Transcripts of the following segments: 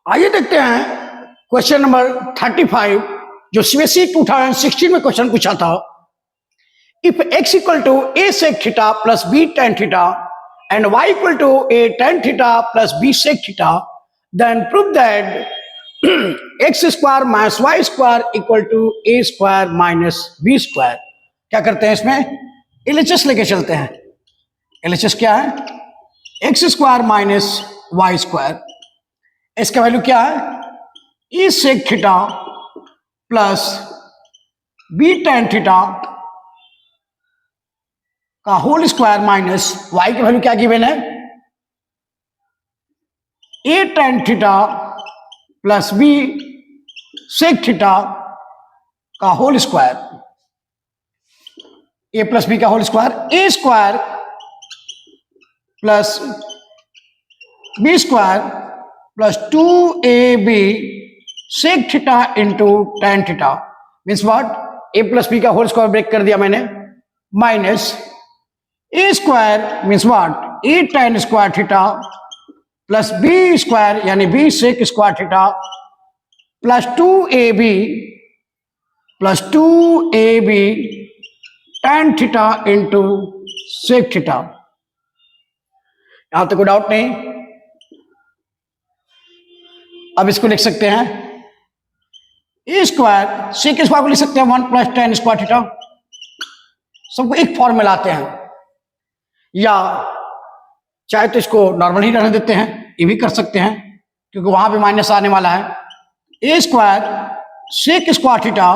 आइए देखते हैं क्वेश्चन नंबर 35 जो सीबीएसई 2016 में क्वेश्चन पूछा था। If x equal to a sec theta plus b tan theta and y equal to a tan theta plus b sec theta then prove that x square minus y square equal to a square minus b square. क्या करते हैं इसमें LHS लेके चलते हैं। LHS क्या है? X square minus y square. इसका वैल्यू क्या है? A sec theta plus b tan theta का होल स्क्वायर माइनस वाई की वैल्यू क्या गिवन है? A tan theta plus b sec theta का होल स्क्वायर, ए प्लस बी का whole square, a square plus b square plus 2ab sec theta into tan theta means what? A plus b का whole square break कर दिया मैंने, minus a square means what? A tan square theta plus b square यानी b sec square theta plus 2ab tan theta into sec theta. यहां तक कोई doubt नहीं? अब इसको लिख सकते हैं ए स्क्वायर सेक स्क्वायर को लिख सकते हैं 1 प्लस टेन स्क्वायर थीटा। सबको एक फॉर्म में लाते हैं, या चाहे तो इसको नॉर्मल ही रहने देते हैं, ये भी कर सकते हैं क्योंकि वहां पे माइनस आने वाला है। A square sec square theta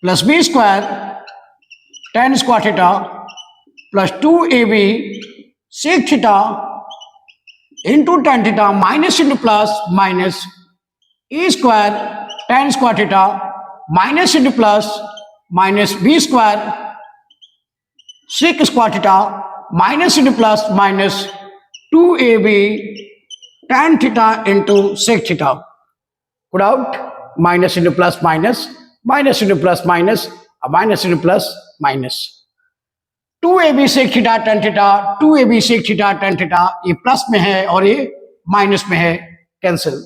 plus b square tan square theta plus 2ab sec theta into tan theta minus into plus minus a square tan square theta minus into plus minus b square sec square theta minus into plus minus 2ab tan theta into sec theta. Good out, minus into plus minus, minus into plus minus, minus into plus minus. 2ab sec theta tan theta, 2ab sec theta tan theta, ये plus में है और ये minus में है, cancel.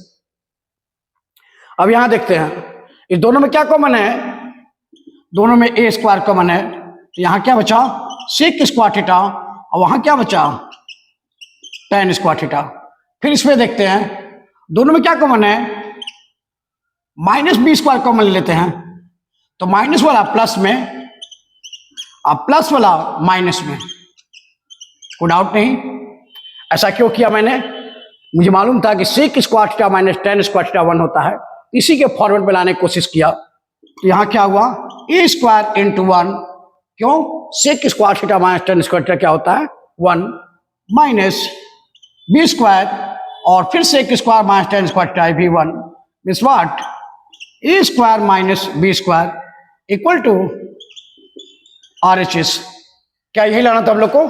अब यहां देखते हैं इस दोनों में क्या कॉमन है? दोनों में ए स्क्वायर कॉमन है, तो यहां क्या बचा? सेक स्क्वायर थीटा, और वहां क्या बचा? Ten square theta. फिर इसमें देखते हैं दोनों में क्या कॉमन है? माइनस बी स्क्वायर कॉमन ले लेते हैं, तो माइनस वाला प्लस में और प्लस वाला माइनस में। कोई डाउट नहीं? ऐसा क्यों किया मैंने? मुझे मालूम था कि sec square theta minus tan square theta 1 होता है, इसी के फॉर्मेट में लाने की कोशिश किया। तो यहां क्या हुआ? A square into 1। क्यों? Sec square theta minus tan square theta क्या होता है? 1 माइनस बी स्क्वायर और फिर sec square minus tan square theta भी 1 means what? A square minus b square equal to RHS। क्या यही लाना था हम लोग को?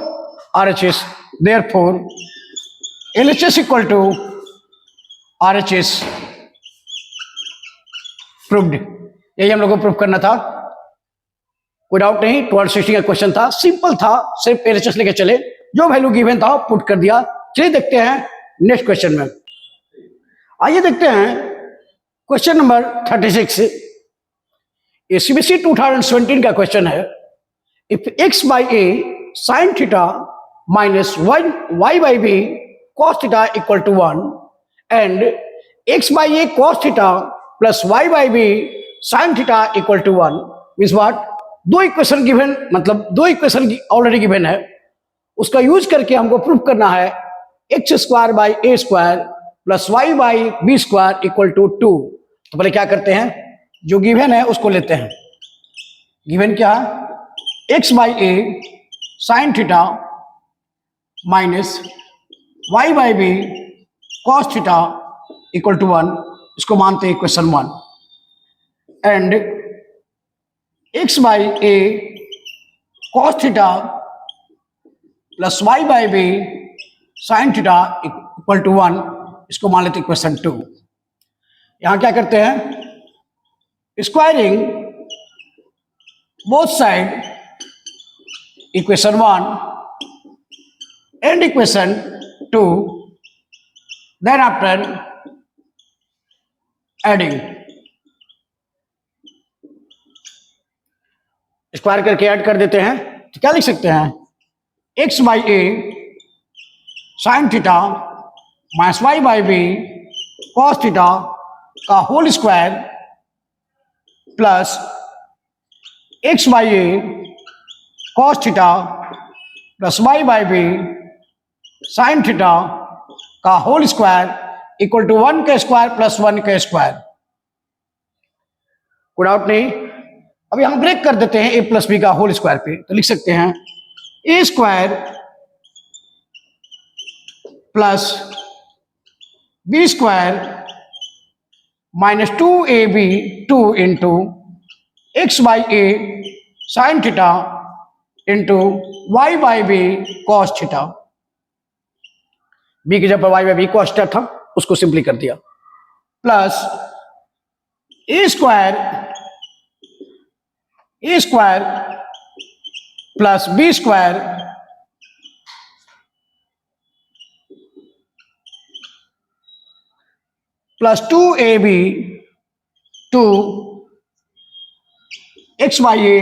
RHS। Therefore LHS equal to RHS proved. यही हम लोग को प्रूव करना था। कोई डाउट नहीं, 1260 का क्वेश्चन था, सिंपल था, सिर्फ LHS लेके चले, जो वैल्यू गिवन था पुट कर दिया। चलिए देखते हैं नेक्स्ट क्वेश्चन में। आइए देखते हैं क्वेश्चन नंबर 36। ये सीबीएसई 2017 का क्वेश्चन है। If x by a sin theta minus y by b cos theta equal to 1 and x by a cos theta plus y by b sin theta equal to 1 means what? दो equation given, मतलब दो equation already given है, उसका use करके हमको prove करना है x square by a square plus y by b square equal to 2। तो पहले क्या करते हैं? जो गिवन है उसको लेते हैं। गिवन क्या है? X by a sign theta minus y by b cos theta equal to 1, इसको मानते हैं equation 1। And x by a cos theta plus y by b sign theta equal to 1, इसको मान लेते हैं इक्वेशन 2। यहां क्या करते हैं? Squaring both side equation 1 and equation 2, then after adding, square करके ऐड कर देते हैं तो क्या लिख सकते हैं, x by a sign theta minus y by b cos theta का whole square plus x by a cos theta plus y by b sign theta का होल स्क्वायर इक्वल टू 1 का स्क्वायर प्लस 1 का square. कोई doubt नहीं। अब यहां break कर देते हैं ए प्लस बी का होल स्क्वायर पे, तो लिख सकते हैं a square plus b square minus 2ab 2 into x by a sign theta into y by b cos theta. B की जगह y by b cos theta था, उसको सिंपली कर दिया, plus a square plus b square plus 2ab 2 x by a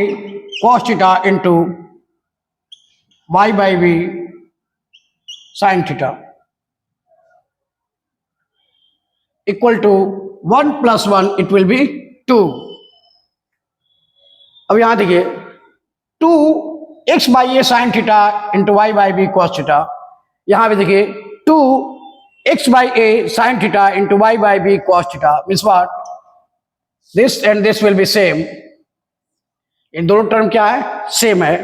cos theta into y by b sign theta equal to 1 plus 1 it will be 2। अब यहां देखिए 2 x by a sign theta into y by b cos theta, यहां भी देखिए 2 x by a sign theta into y by b cos theta means what, this and this will be same. इन दोनों term क्या है, same है।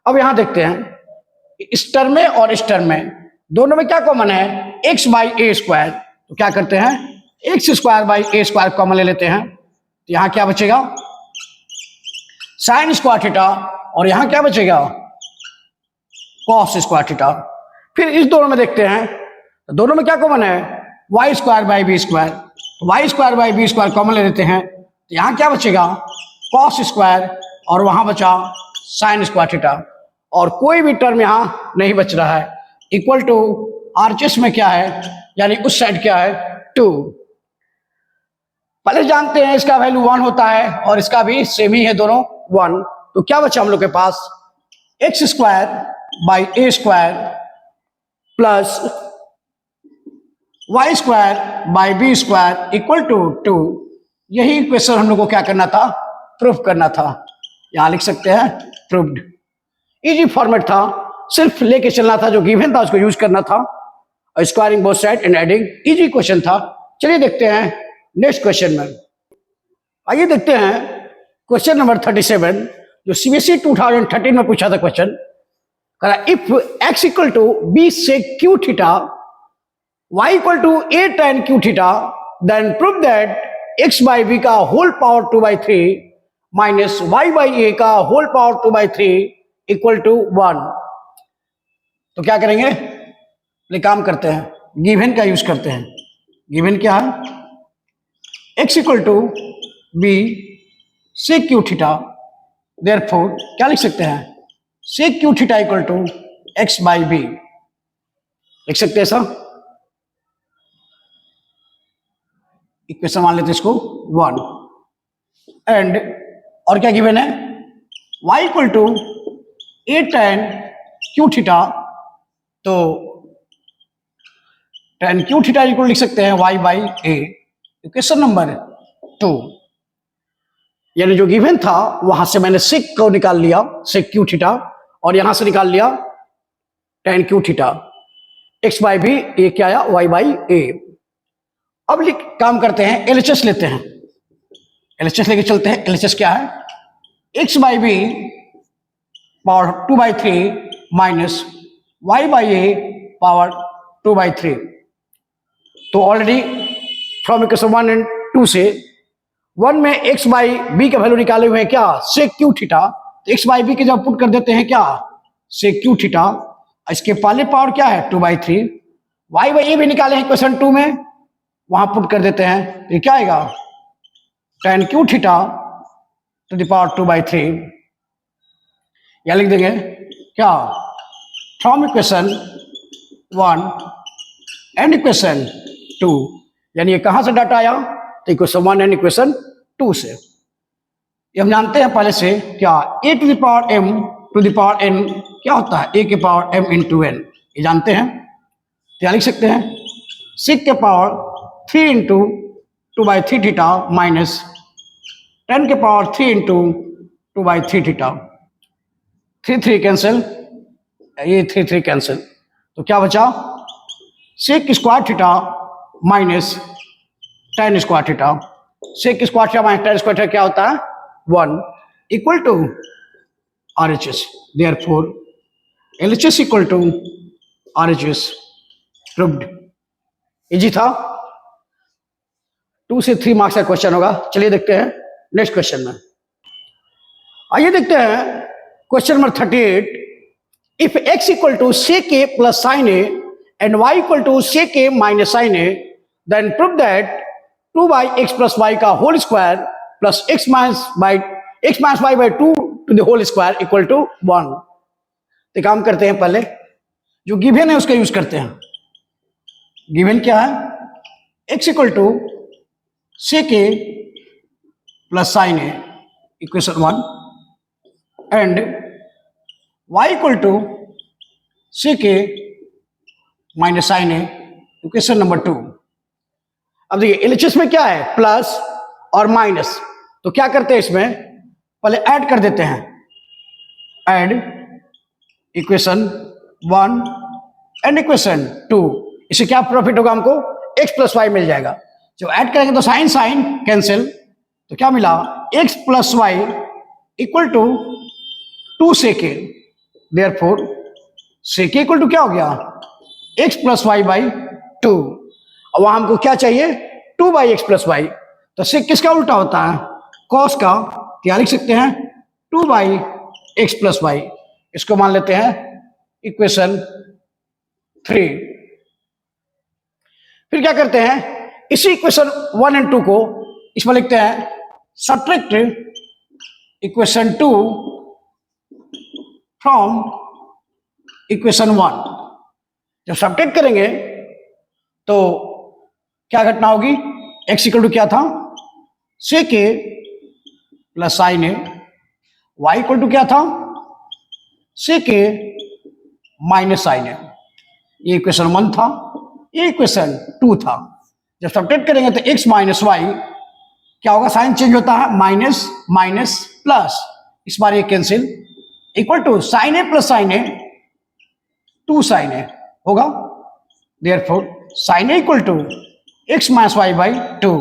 अब यहां देखते हैं इस टर्म में और इस टर्म में दोनों में क्या कॉमन है, एक्स बाई ए स्क्वायर, तो क्या करते हैं x square by a square common ले लेते हैं, तो यहां क्या बचेगा साइन स्क्वायर थीटा और यहां क्या बचेगा कॉस स्क्वायर थीटा। फिर इस दोनों में देखते हैं, दोनों में क्या कॉमन है y square by b square, तो y square by b square common ले लेते हैं, तो यहां क्या बचेगा कॉस स्क्वायर और वहां बचा साइन स्क्वायर थीटा, और कोई भी टर्म यहां नहीं बच रहा है। इक्वल टू आरएचएस में क्या है, यानी उस साइड क्या है 2। पहले जानते हैं इसका वैल्यू 1 होता है और इसका भी सेम ही है दोनों 1, तो क्या बचा हम लोग के पास x square by a square plus y square by b square equal to 2। यही इक्वेशन हम लोग को क्या करना था, प्रूफ करना था। यहां लिख सकते हैं प्रूव्ड। इजी फॉर्मेट था, सिर्फ लेके चलना था, जो गिवन था उसको यूज करना था, squaring both side and adding, easy question था। चलिए देखते हैं नेक्स्ट क्वेश्चन में। आइए देखते हैं क्वेश्चन नंबर 37 जो सीबीएसई 2013 में पूछा था question. If x equal to b sec theta y equal to a tan क्यू theta then prove that x by b का whole power 2/3 minus y by a का होल पावर 2/3 इक्वल टू 1। तो क्या करेंगे, ये काम करते हैं गिवन का यूज करते हैं। गिवन क्या है, x equal to b sec theta, therefore क्या लिख सकते हैं sec theta equal to x by b, लिख सकते हैं सर। इक्वेशन मान लेते हैं इसको 1 एंड और क्या गिवन है y equal to a tan क्यू थीटा, तो tan क्यू थीटा इक्वल लिख सकते हैं y by a. Equation number 2, यानी जो गिवन था वहां से मैंने सेक को निकाल लिया, सेक क्यू थीटा, और यहां से निकाल लिया tan क्यू थीटा, x बाई बी, ये क्या आया y बाई ए। अब काम करते हैं एलएचएस लेते हैं, एलएचएस लेके चलते हैं। एलएचएस क्या है, x by b power 2/3 minus y by a power 2/3। तो ऑलरेडी फ्रॉम इक्वेशन 1 एंड 2 से 1 में x बाई बी का वैल्यू निकाले हुए हैं क्या सेक क्यू थीटा, तो x बाई बी के जब पुट कर देते हैं क्या सेक क्यू थीटा, इसके पहले पावर क्या है 2/3, y बाई ए भी निकाले हैं इक्वेशन 2 में, वहां पुट कर देते हैं, ये क्या आएगा tan क्यू थीटा टू द पावर 2/3। या लिख देंगे क्या फ्रॉम इक्वेशन 1 एंड इक्वेशन 2, यानी ये कहां से डाटा आया तो इक्वेशन 1 एंड इक्वेशन 2 से। ये हम जानते हैं पहले से, क्या a to the power m to the power n क्या होता है, a के पावर m इंटू n, ये जानते हैं। तो यहाँ लिख सकते हैं सिक के पावर 3 इंटू 2/3 थीटा माइनस 10 के पावर 3 इंटू 2/3 थीटा। 3 कैंसिल, ये 3 कैंसिल, तो क्या बचा sec square theta minus 10 square theta. Sec square theta minus 10 square theta क्या होता है 1 equal to RHS। Therefore LHS equal to RHS proved. Easy था। 2 से 3 मार्क्स का क्वेश्चन होगा। चलिए देखते हैं नेक्स्ट क्वेश्चन में। आइए देखते हैं question number 38। If x equal to sec a plus sin a and y equal to sec a minus sin a, then prove that 2/x plus y का whole square plus x minus y by 2 to the whole square equal to 1। तो काम करते हैं, पहले जो given है उसका use करते हैं। गिवन क्या है, x equal to sec a plus sin a equation 1 and y equal to sec a minus sin a equation number 2। अब देखिए LHS में क्या है, प्लस और माइनस, तो क्या करते हैं इसमें पहले ऐड कर देते हैं। ऐड इक्वेशन 1 एंड इक्वेशन 2, इससे क्या प्रॉफिट होगा, हमको x प्लस वाई मिल जाएगा। जब ऐड करेंगे तो साइन साइन कैंसिल, तो क्या मिला x plus y equal to 2 sec a। Therefore sec a equal to क्या हो गया x प्लस वाई बाई 2। और वहां हमको क्या चाहिए 2/x प्लस वाई, तो sec किसका उल्टा होता है cos का, क्या लिख सकते हैं 2/x प्लस वाई। इसको मान लेते हैं इक्वेशन 3। फिर क्या करते हैं, इसी इक्वेशन 1 एंड 2 को इसमें लिखते हैं सब्ट्रैक्ट इक्वेशन 2 फ्रॉम इक्वेशन 1। जब सब्ट्रैक्ट करेंगे तो क्या घटना होगी, x इक्वल टू क्या था sec a plus sin a, y equal to क्या था sec a minus sin a। ये इक्वेशन 1 था, ये इक्वेशन 2 था। जब सब्ट्रैक्ट करेंगे तो x माइनस वाई क्या होगा, साइन चेंज होता है माइनस माइनस प्लस, इस बार ये cancel, equal to sin a plus sin a 2 sin a होगा। Therefore sin a equal to x minus y by 2,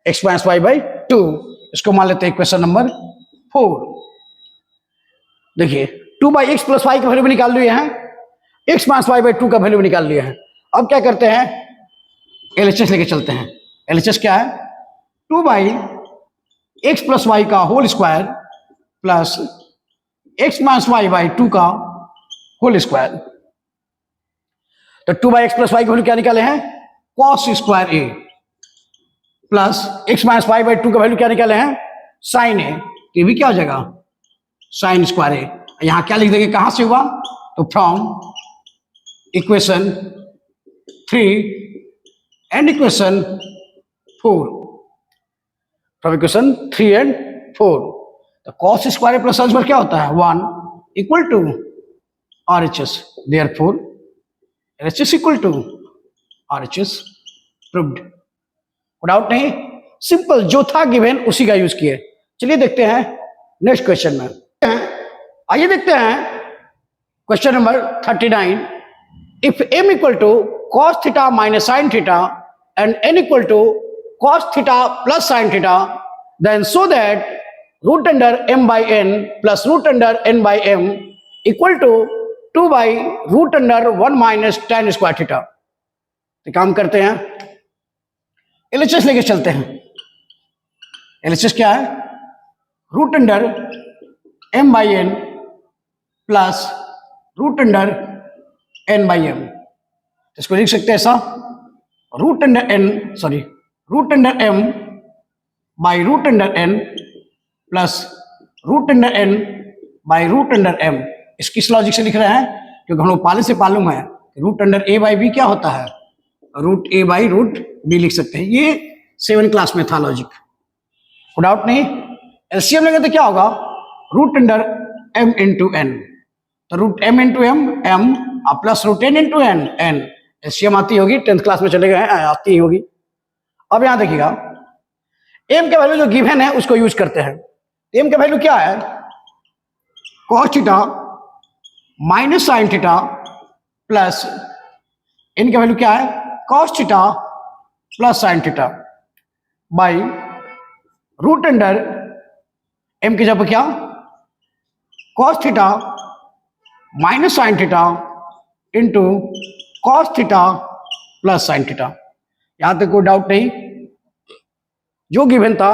x minus y by 2। इसको मान लेते हैं इक्वेशन नंबर 4। देखिए 2/x प्लस वाई का वैल्यू भी निकाल लिए हैं, x माइनस वाई बाई 2 का वैल्यू भी निकाल लिया है। अब क्या करते हैं LHS लेके चलते हैं। LHS क्या है 2/x प्लस वाई का whole square plus x minus y by 2 का होल स्क्वायर। तो 2/x प्लस वाई का वैल्यू क्या निकाले हैं cos square a plus x minus y by 2 का वैल्यू क्या निकाले हैं sin a, ये भी क्या हो जाएगा sin स्क्वायर a। यहां क्या लिख देंगे, कहां से हुआ, तो from equation 3 and equation 4, from equation 3 and 4। तो cos square plus sin square क्या होता है 1 equal to RHS। Therefore LHS equal to RHS proved. Doubt नहीं, सिंपल जो था गिवन उसी का यूज किए। चलिए देखते हैं नेक्स्ट क्वेश्चन में। आइए देखते हैं question number 39। If m equal to cos theta minus sin theta and n equal to cos theta plus sin theta, then so that root under m by n plus root under n by m equal to 2/रूट under 1 minus tan square theta. तो काम करते हैं LHS लेके चलते हैं। LHS क्या है root under m by n plus root under n by m। इसको लिख सकते हैं ऐसा root under m by root under n plus root under n by root under m। इस किस लॉजिक से लिख रहे हैं, क्योंकि हम लोग पहले से मालूम है root under a by b क्या होता है root a by root b लिख सकते हैं। ये 7 क्लास में था लॉजिक, कोई डाउट नहीं। एलसीएम लेंगे तो क्या होगा, root under m into n, तो root m into m plus root n into n, LCM आती होगी, 10th क्लास में चले गए हैं, आती ही होगी। अब यहां देखिएगा m का वैल्यू जो गिवन है उसको यूज करते हैं। m का वैल्यू क्या है, cos theta minus sign theta plus n का वैल्यू क्या है, cos theta plus sign theta by root under m की जगह क्या, cos theta minus sign theta into cos theta plus sign theta. यहां तक कोई डाउट नहीं, जो गिवन था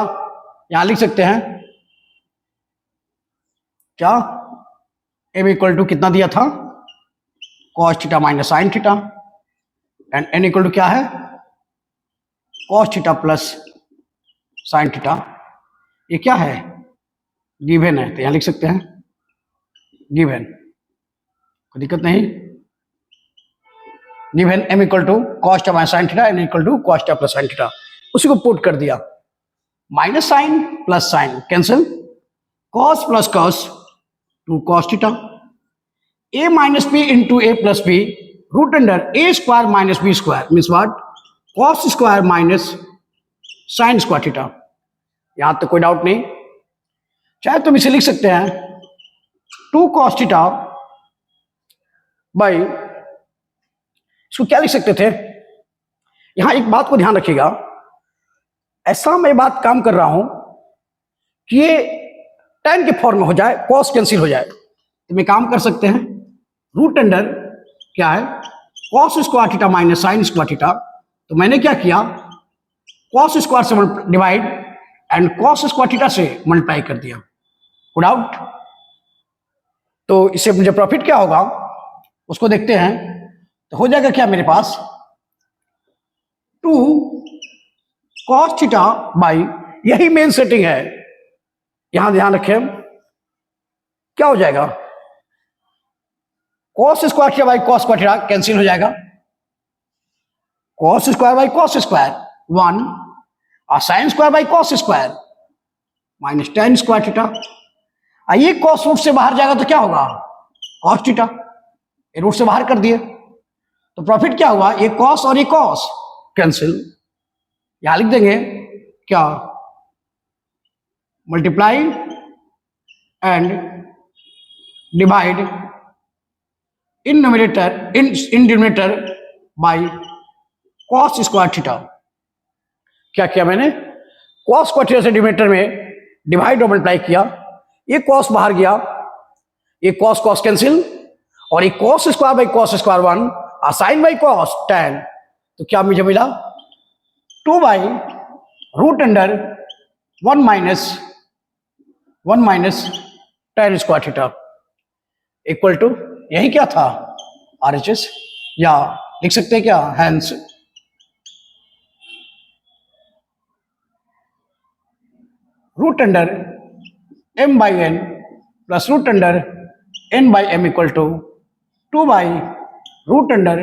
यहां लिख सकते हैं क्या, m इक्वल टू कितना दिया था, cos theta minus sign theta, and n equal to क्या है, cos theta plus sign theta. ये क्या है, गिवन है, तो यहां लिख सकते हैं गिवन, कोई दिक्कत नहीं। Given m equal to cos theta minus sign theta, n equal to cos theta plus sign theta, उसी को पुट कर दिया, minus sine plus sine cancel, cos plus cos two cos theta, a minus b into a plus b root under a square minus b square means what, cos square minus sine square theta. यहां तक कोई doubt नहीं, चाहे तुम इसे लिख सकते हैं 2 cos थीटा बाई, इसको क्या लिख सकते थे, यहां एक बात को ध्यान रखिएगा, ऐसा मैं बात काम कर रहा हूं कि ये tan के फॉर्म में हो जाए, cos कैंसिल हो जाए, तो मैं काम कर सकते हैं रूट अंडर क्या है, cos square theta minus sine square theta, तो मैंने क्या किया, cos स्क्वायर से divide and cos square theta से मल्टीप्लाई कर दिया, गुड आउट। तो इससे मुझे प्रॉफिट क्या होगा उसको देखते हैं, तो हो जाएगा क्या मेरे पास 2 cos थीटा बाई, यही मेन सेटिंग है, यहां ध्यान रखें क्या हो जाएगा, cos square theta by cos square theta cancel हो जाएगा, cos square by cos square 1 और sine square by cos square minus tan square theta. ये cos रूट से बाहर जाएगा तो क्या होगा, cos थीटा, ये रूट से बाहर कर दिए, तो प्रॉफिट क्या हुआ, ये cos और ये cos कैंसिल, यहां लिख देंगे क्या, multiply and divide in numerator in denominator by cos square theta. क्या किया मैंने, cos स्क्वायर थीटा से डिनोमिनेटर में डिवाइड और मल्टीप्लाई किया, ये cos बाहर गया, ये cos cos कैंसिल, और ये cos square by cos square 1 और साइन बाई cos tan, तो क्या मुझे मिला 2 by root under 1 minus tan square theta equal to, यही क्या था RHS, या लिख सकते हैं क्या, hence root under m by n plus root under n by m equal to 2 by root under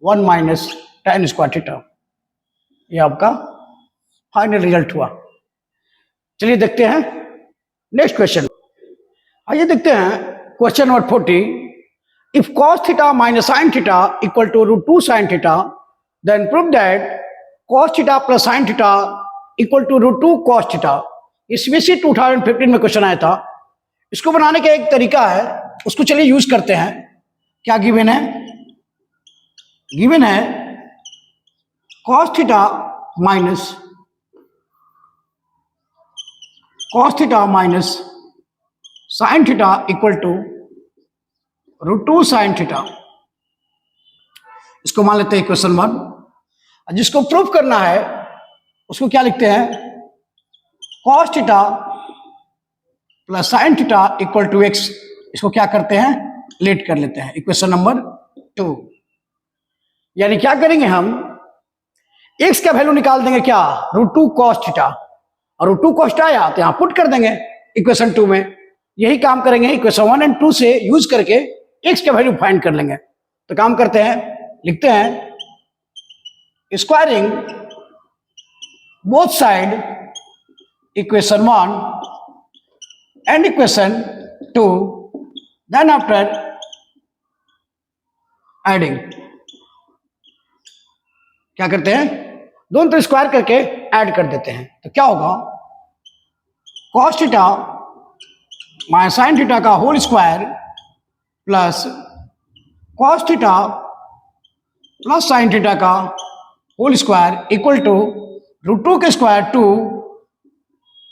1 minus tan square theta. ये आपका फाइनल रिजल्ट हुआ। चलिए देखते हैं नेक्स्ट क्वेश्चन। आइए देखते हैं question number 40, if cos theta minus sign theta equal to root 2 sign theta, then prove that cos theta plus sign theta equal to root 2 cos theta. CBSE 2015 में question आया था। इसको बनाने का एक तरीका है, उसको चलिए यूज करते हैं। क्या गिवन है, गिवन है cos theta minus sign theta equal to root 2 sign theta. इसको मान लेते हैं क्वेश्चन 1। जिसको प्रूफ करना है उसको क्या लिखते हैं, cos theta plus sign theta equal to x। इसको क्या करते हैं, लेट कर लेते हैं, इक्वेशन नंबर 2। यानी क्या करेंगे हम, x का वैल्यू निकाल देंगे क्या, रूट 2 cos थीटा, और रूट 2 cos आया तो यहां पुट कर देंगे इक्वेशन 2 में। यही काम करेंगे इक्वेशन 1 एंड 2 से यूज करके x का वैल्यू फाइंड कर लेंगे। तो काम करते हैं, लिखते हैं squaring both side equation 1 and equation 2, then after adding क्या करते हैं, दोनों तरफ स्क्वायर करके ऐड कर देते हैं। तो क्या होगा, cos theta minus sign theta का whole square plus cos theta plus sign theta का होल स्क्वायर इक्वल टू √2 के square 2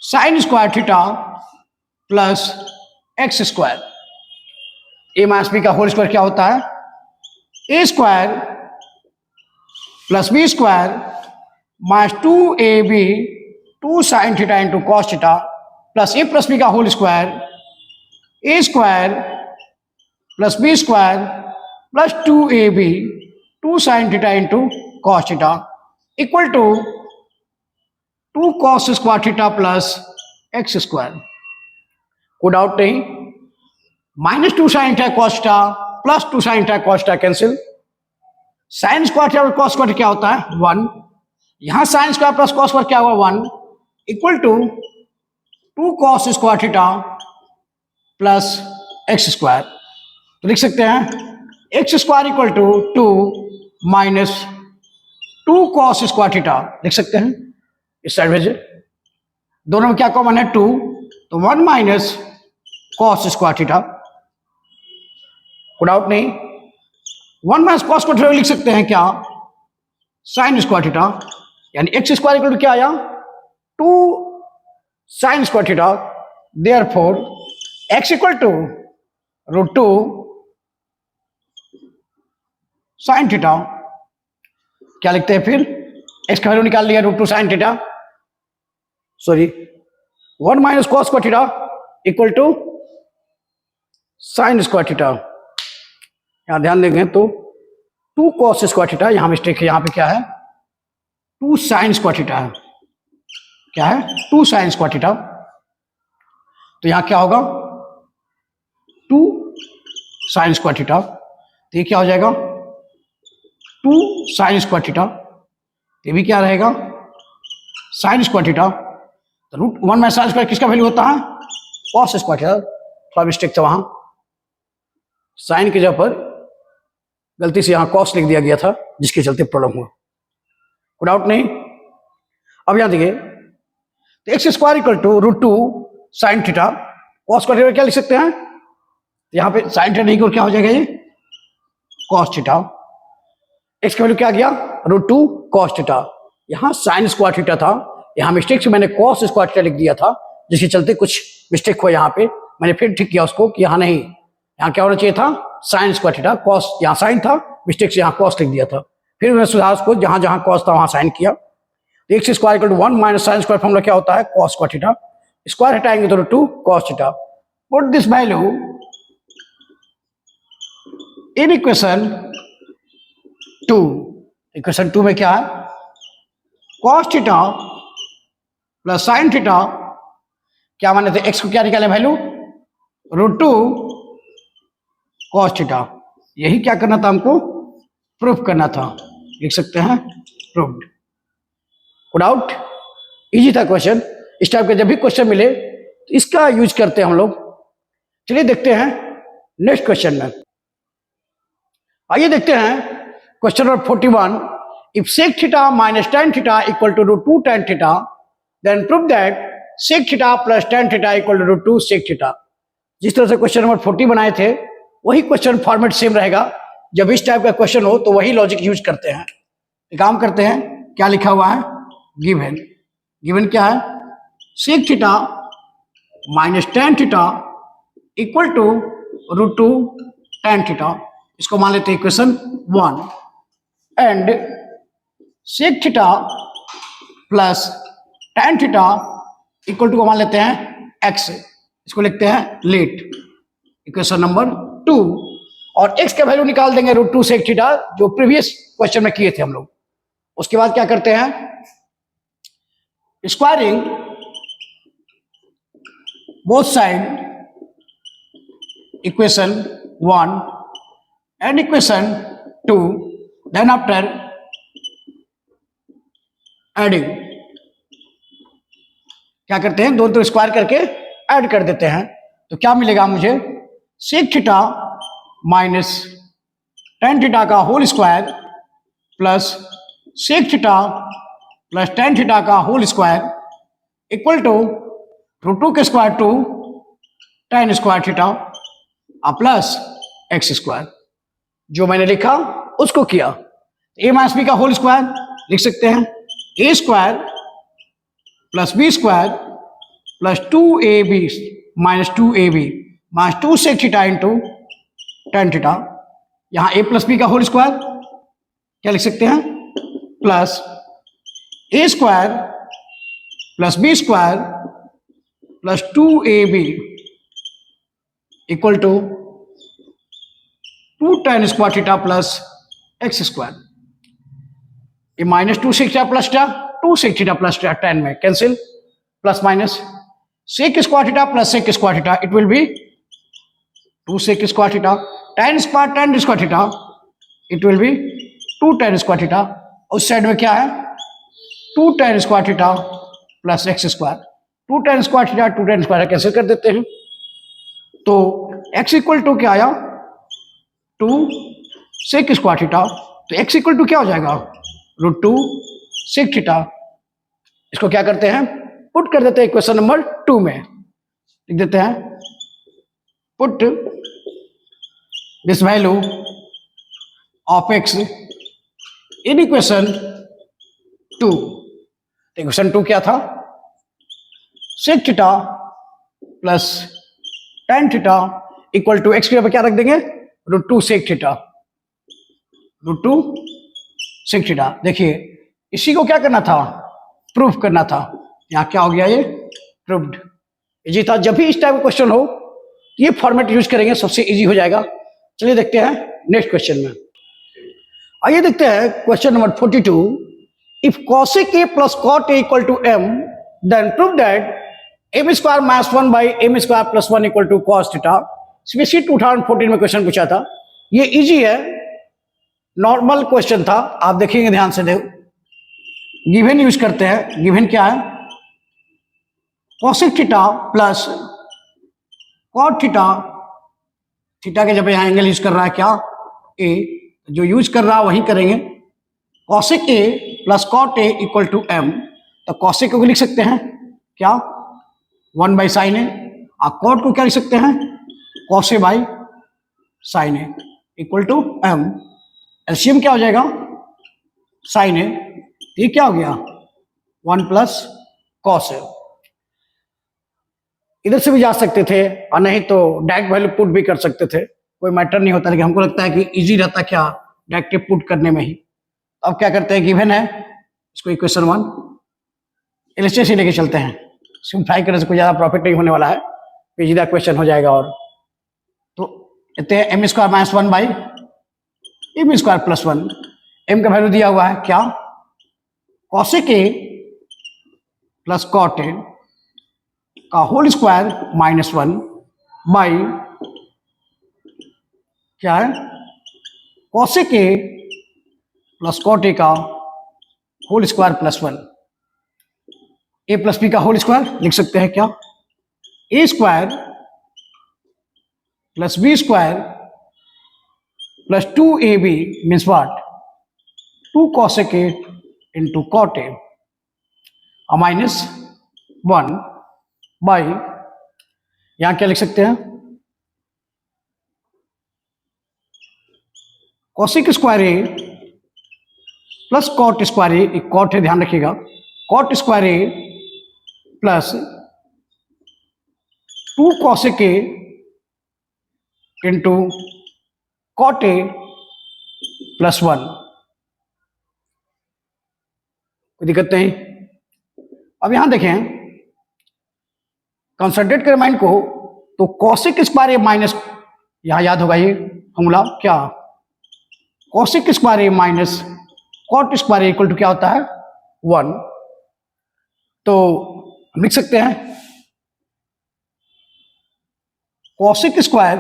sign square theta plus x square. A minus b का होल स्क्वायर क्या होता है, a square plus b square minus 2ab 2 sign theta into cos theta plus a plus b का whole square a square plus b square plus 2ab 2 sign theta into cos theta equal to 2 cos square theta plus x square. कोई doubt नहीं, minus 2 sign theta cos theta plus 2 sign theta cos theta cancel, sine square theta और cos square क्या होता है 1, यहां sine square plus cos square क्या हुआ 1 equal to 2 cos square theta plus x square. तो लिख सकते हैं x square equal to 2 minus 2 cos square theta, लिख सकते हैं इस साइड भेजे, दोनों में क्या कॉमन है 2, तो 1 माइनस कॉस स्क्वायर थीटा। कोई डाउट नहीं, 1 माइनस कॉस स्क्वायर थीटा लिख सकते हैं क्या, साइन स्क्वायर थीटा, यानी एक्स स्क्वायर इक्वल टू क्या आया 2 sign square theta, therefore x equal to √2 sign theta. क्या लिखते हैं फिर, एक्स का वैल्यू निकाल लिया √2 sign theta, sorry 1 minus cos square theta equal to sine square theta. यहां ध्यान देंगे तो 2 कॉस स्क्वायर थीटा, यहां मिस्टेक है, यहां पे क्या है 2 साइन स्क्वायर थीटा है, क्या है 2 साइन स्क्वायर थीटा। तो यहां क्या होगा 2 साइन स्क्वायर थीटा, तो ये क्या हो जाएगा 2 साइन स्क्वायर थीटा, ये भी क्या रहेगा साइन स्क्वायर थीटा। तो √1 माइनस साइन स्क्वायर किसका वैल्यू होता है कॉस स्क्वायर थीटा, थोड़ा मिस्टेक था वहां, साइन की जगह पर गलती से यहां कॉस लिख दिया गया था जिसके चलते प्रॉब्लम हुआ, कोई डाउट नहीं। अब यहां देखिए, तो x square equal to √2 sign theta, cos square theta क्या लिख सकते हैं, यहां पे साइन थीटा नहीं को क्या हो जाएगा ये कॉस थीटा, एक्स का वैल्यू क्या गया √2 कॉस थीटा, यहां साइन स्क्वायर थीटा था, यहां मिस्टेक से मैंने कॉस स्क्वायर थीटा लिख दिया था जिसके चलते कुछ मिस्टेक हुआ, यहां पे मैंने फिर ठीक किया उसको कि यहां नहीं, यहां क्या होना चाहिए था साइन स्क्वायर थीटा, कॉस यहां साइन था, मिस्टेक से यहां कॉस लिख दिया था, फिर मैंने सुधार उसको जहां जहां कॉस था वहां साइन किया। तो x square equal to 1 minus sine square formula क्या होता है कॉस स्क्वायर थीटा, स्क्वायर हटाएंगे तो √2 cos theta, put this value in equation 2, equation 2 में क्या है cos theta plus sign theta, क्या माने थे एक्स को क्या निकाले वैल्यू √2 कॉस थीटा, यही क्या करना था हमको प्रूफ करना था, लिख सकते हैं प्रूव्ड। डाउट, इजी था क्वेश्चन, इस टाइप के जब भी क्वेश्चन मिले तो इसका यूज करते हैं हम लोग। चलिए देखते हैं नेक्स्ट क्वेश्चन में, आइए देखते हैं question number 41, if sec theta minus tan theta equal to √2 tan theta then prove that sec theta plus tan theta equal to √2 sec theta. जिस तरह से क्वेश्चन नंबर 40 बनाए थे वही क्वेश्चन फॉर्मेट सेम रहेगा, जब इस टाइप का क्वेश्चन हो तो वही लॉजिक यूज करते हैं। एक काम करते हैं, क्या लिखा हुआ है गिवन, गिवन क्या है sec theta minus tan theta equal to √2 tan theta, इसको मान लेते हैं equation 1, and sec theta plus tan theta equal to को मान लेते हैं x, इसको लिखते हैं लेट, इक्वेशन नंबर 2, और x का वैल्यू निकाल देंगे √2 सेक थीटा जो प्रीवियस क्वेश्चन में किए थे हम लोग। उसके बाद क्या करते हैं squaring both side equation 1 and equation 2, then after adding क्या करते हैं, दोनों तो स्क्वायर करके ऐड कर देते हैं, तो क्या मिलेगा मुझे, sec theta minus tan theta का whole square plus sec theta plus tan theta का whole square equal to root two के square two tan square theta plus x square. जो मैंने लिखा उसको किया। ए माइनस बी का होल स्क्वायर लिख सकते हैं, a square plus b square plus two a b minus two a b minus two sec theta into tan theta. यहां ए प्लस बी का होल स्क्वायर क्या लिख सकते हैं, plus a square plus b square plus two a b equal to two tan square theta plus x square. ये minus two sec theta plus टा two sec theta plus टा tan में cancel, plus minus sec square theta plus sec square theta it will be two sec square theta, tan square theta it will be two tan square theta. उस side में क्या है, two tan square theta plus x square, two tan square theta two tan square cancel कर देते हैं, तो x equal to क्या आया, टू सेक स्क्वायर थीटा, तो x इक्वल टू क्या हो जाएगा, रूट टू सेक थीटा। इसको क्या करते हैं, पुट कर देते हैं इक्वेशन नंबर 2 में, लिख देते हैं put this value of x in equation 2। Equation 2 क्या था, sec theta plus tan theta equal to x की जगह क्या रख देंगे, root two sec theta, root two sec theta. देखिए इसी को क्या करना था, प्रूफ करना था। यहाँ क्या हो गया, ये प्रूव्ड। इजी था। जब भी इस टाइप का क्वेश्चन हो ये फॉर्मेट यूज करेंगे, सबसे इजी हो जाएगा। चलिए देखते हैं नेक्स्ट क्वेश्चन में। आइए देखते हैं question number 42। If cosec a plus cot a equal to m then prove that m square minus 1 by m square plus 1 equal to cos theta. CBSE 2014 में क्वेश्चन पूछा था। ये इजी है, नॉर्मल क्वेश्चन था, आप देखेंगे ध्यान से। देखो गिवन यूज करते हैं। गिवन क्या है, cosec theta plus cot theta, theta के जब यहाँ एंगल यूज कर रहा है क्या, a, जो यूज कर रहा है वही करेंगे। cosec a plus cot a equal to m, तो cosec को लिख सकते हैं क्या, 1 बाई साइन ए, और cot को क्या लिख सकते हैं, cos a by sine a equal to m। LCM क्या हो जाएगा, साइन ए, ये क्या हो गया, 1 प्लस cos a। इधर से भी जा सकते थे और नहीं तो डायरेक्ट वैल्यू पुट भी कर सकते थे, कोई मैटर नहीं होता, लेकिन हमको लगता है कि इजी रहता क्या डायरेक्ट पुट करने में ही। अब क्या करते हैं, गिवन है, इसको इक्वेशन 1 एलएचएस ही लेके चलते हैं। सिंप्लीफाई करने से कोई ज़्यादा प्रॉफिट नहीं होने वाला है, पेचीदा क्वेश्चन हो जाएगा। और तो कहते हैं m square minus 1 by m square plus 1। M का वैल्यू दिया हुआ है क्या, cosec a plus cot a का होल स्क्वायर माइनस 1 बाई क्या है, cosec a plus cot a का whole square plus 1। A plus b का होल स्क्वायर लिख सकते हैं क्या, a square plus b square plus 2ab means what, 2 cosec a into cot a और minus 1 by, यहां क्या लिख सकते हैं, cosec square a plus cot square a, cot है ध्यान रखिएगा, cot square a plus 2 cosec a into cot a plus 1। कोई दिक्कत नहीं। अब यहां देखें, कंसंट्रेट करें माइंड को, तो cosec स्क्वायर a माइनस, यहां याद होगा ये फॉर्मूला क्या, cosec square a minus cot square a equal to क्या होता है, 1। तो हम लिख सकते हैं cosec square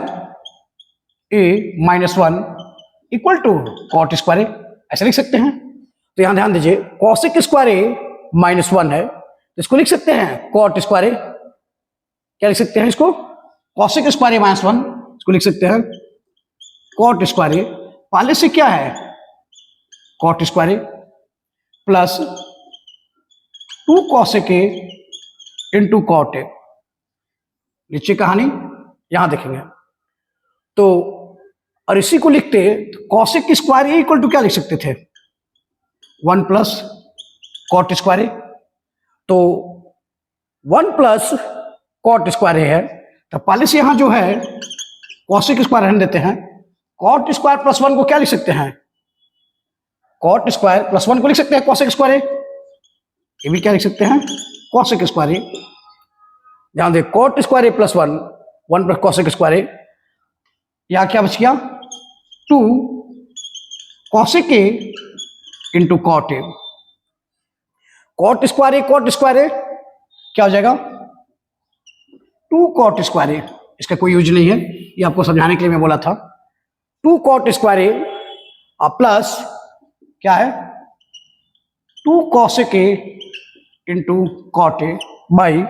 a minus 1 equal to cot square a, ऐसे लिख सकते हैं। तो यहां ध्यान दीजिए, cosec स्क्वायर a माइनस 1 है, तो इसको लिख सकते हैं कॉट स्क्वायर ए, क्या लिख सकते हैं इसको, कॉसेक स्क्वायर ए माइनस 1, इसको लिख सकते हैं कॉट स्क्वायर ए, पहले से क्या है cot square A plus 2 cosec A into cot A. नीचे कहानी यहां देखेंगे तो, और इसी को लिखते cosec square A equal to क्या लिख सकते थे 1 प्लस कॉट स्क्वायर ए, तो 1 प्लस कॉट स्क्वायर ए है, तो पहले से यहां जो है कॉसेक स्क्वायर रहने देते हैं, कॉट स्क्वायर प्लस 1 को क्या लिख सकते हैं, कॉट स्क्वायर प्लस 1 को लिख सकते हैं कॉसेक स्क्वायर ए, ये भी क्या लिख सकते हैं कॉसेक स्क्वायर ए। ध्यान दे cot square A plus 1, 1 plus cosec square a, यहां क्या बच गया 2 cosec A into cot a, cot square a क्या हो जाएगा 2 कॉट स्क्वायर ए, इसका कोई यूज नहीं है, ये आपको समझाने के लिए मैं बोला था। 2 कॉट स्क्वायर ए प्लस क्या है 2 cosec A into cot a by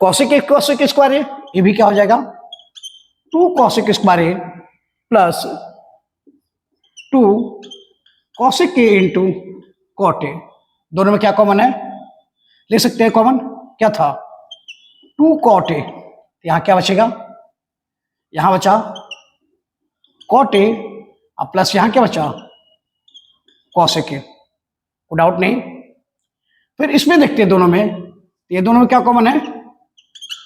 cosec square a, ये भी क्या हो जाएगा 2 cosec square A plus 2 cosec A into cot a. दोनों में क्या कॉमन है, ले सकते हैं कॉमन, क्या था 2 कॉट ए, यहां क्या बचेगा, यहां बचा कॉट ए प्लस यहां क्या बचा कॉसेक ए, कोई डाउट नहीं। फिर इसमें देखते हैं दोनों में, ये दोनों में क्या कॉमन है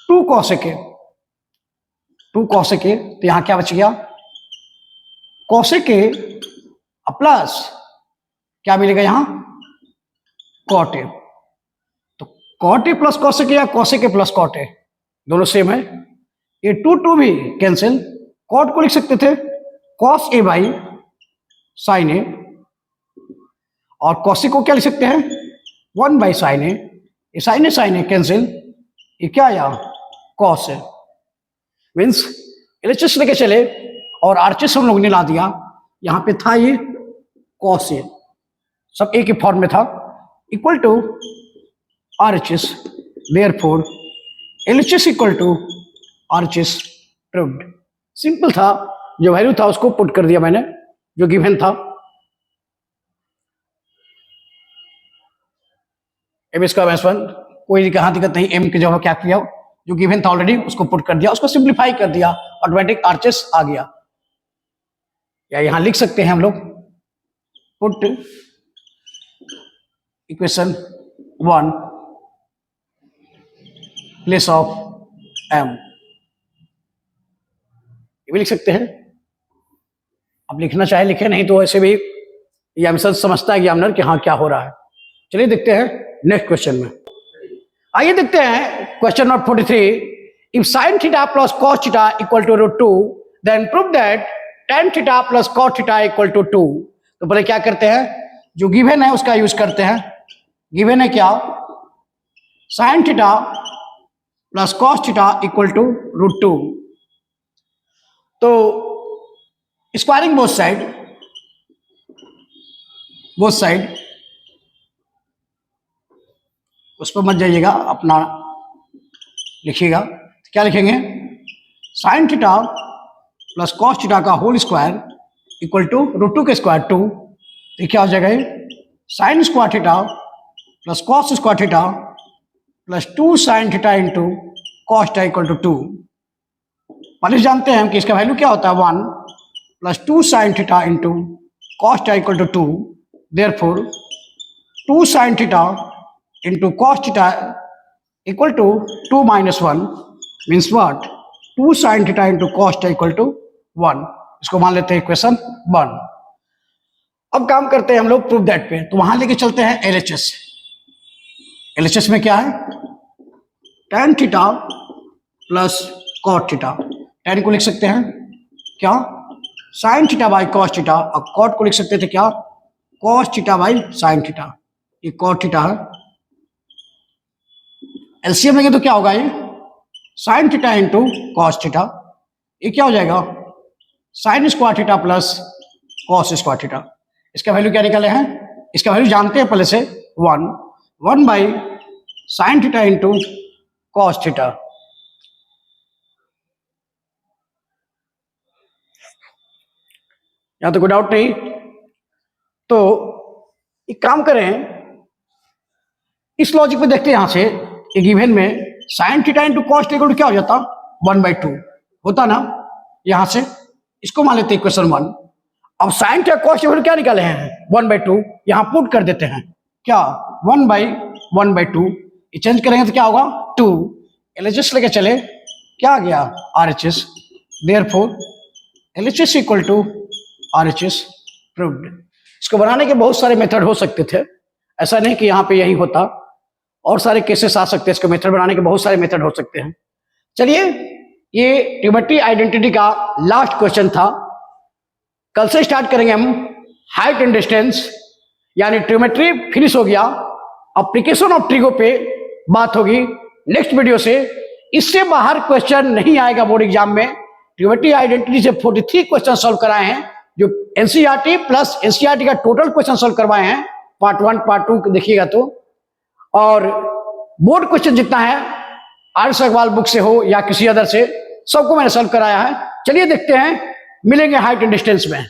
2 कॉसेक ए, तो यहां क्या बच गया कॉसेक ए प्लस क्या मिलेगा यहां कॉट ए, तो cot a plus cosec a या cosec a plus cot a दोनों सेम है, ये 2 भी कैंसिल, कॉट को लिख सकते थे कॉस ए बाई साइन ए, और कॉसेक को क्या लिख सकते हैं 1 बाई साइन ए, ये साइन ए कैंसिल, ये क्या आया कॉस ए, मीन्स एलएचएस लेके चले और आरएचएस हम लोग ने ला दिया, यहां पे था ये कॉस ए, सब एक ही फॉर्म में था, equal to RHS, therefore LHS equal to RHS proved. Simple था, जो वैल्यू था उसको पुट कर दिया मैंने, जो गिवन था एम स्क्वायर माइनस 1, कोई कहां दिक्कत नहीं, एम की जगह क्या किया जो गिवन था ऑलरेडी उसको पुट कर दिया, उसको सिंप्लीफाई कर दिया, ऑटोमेटिक आरएचएस आ गया। या यहां लिख सकते हैं हम लोग put equation 1 place of M, ये भी लिख सकते हैं, अब लिखना चाहे लिखे, नहीं तो ऐसे भी ये आंसर समझता है एग्जामिनर कि हाँ क्या हो रहा है। चलिए देखते हैं नेक्स्ट क्वेश्चन में, आइए देखते हैं question number 43, if sine theta plus cos theta equal to √2 then prove that tan theta plus cos theta equal to 2। तो पहले क्या करते हैं, जो गिवन है उसका यूज करते हैं, गिवन है क्या sine theta plus cos theta equal to √2, तो स्क्वायरिंग बोथ साइड उस पर मत जाइएगा, अपना लिखिएगा, तो क्या लिखेंगे sine theta plus cos theta का होल स्क्वायर इक्वल टू √2 के स्क्वायर 2, तो क्या हो जाएगा sine square theta plus cos square theta plus 2 sign theta into cos theta equal to 2। पहले जानते हैं कि इसका वैल्यू क्या होता है 1 plus 2 sign theta into cos theta equal to 2, therefore 2 sign theta into cos theta equal to 2 minus 1 means what 2 sign theta into cos theta equal to 1, इसको मान लेते हैं इक्वेशन 1। अब काम करते हैं हम लोग प्रूफ दैट पे, तो वहां लेके चलते हैं एलएचएस। एलएचएस में क्या है tan theta plus cot theta, tan को लिख सकते हैं क्या sine theta by cos theta, और कॉट को लिख सकते थे क्या cos theta by sine theta, ये कॉट थीटा है, एलसीएम लेंगे तो क्या होगा ये sine theta into cos theta, ये क्या हो जाएगा sine square theta plus cos square theta. इसका वैल्यू क्या निकाले हैं, इसका वैल्यू जानते हैं पहले से 1 by sine theta into cos theta. यहां तो कोई डाउट नहीं। तो एक काम करें, इस लॉजिक में देखते हैं, यहां से एक गिवन में sign theta into cos theta क्या हो जाता, 1/2 होता ना। यहां से इसको मान लेते हैं इक्वेशन 1। अब साइन थीटा कॉस थीटा क्या निकाले हैं, 1/2, यहां पुट कर देते हैं क्या, 1/2। ये चेंज करेंगे तो क्या होगा 2। एलएचएस लेके चले, क्या आ गया RHS. Therefore LHS equal to RHS proved. इसको बनाने के बहुत सारे मेथड हो सकते थे, ऐसा नहीं कि यहां पे यही होता, और सारे केसेस आ सकते हैं। इसको मेथड बनाने के बहुत सारे मेथड हो सकते हैं। चलिए, ये ट्रिग्नोमेट्री आइडेंटिटी का लास्ट क्वेश्चन था। कल से स्टार्ट करेंगे हम हाइट एंड डिस्टेंस, यानी ट्रिग्नोमेट्री फिनिश हो गया, एप्लीकेशन ऑफ ट्रिगो पे बात होगी नेक्स्ट वीडियो से। इससे बाहर क्वेश्चन नहीं आएगा बोर्ड एग्जाम में। ट्रिग्नोमेट्री आइडेंटिटी से 43 क्वेश्चन सॉल्व कराए हैं, जो एनसीईआरटी प्लस एनसीईआरटी का टोटल क्वेश्चन सॉल्व करवाए हैं, पार्ट 1 पार्ट 2 देखिएगा तो। और बोर्ड क्वेश्चन जितना है आर्यस अग्रवाल बुक से हो या किसी अदर से, सबको मैंने सॉल्व कराया है। चलिए देखते हैं, मिलेंगे हाइट एंड डिस्टेंस में।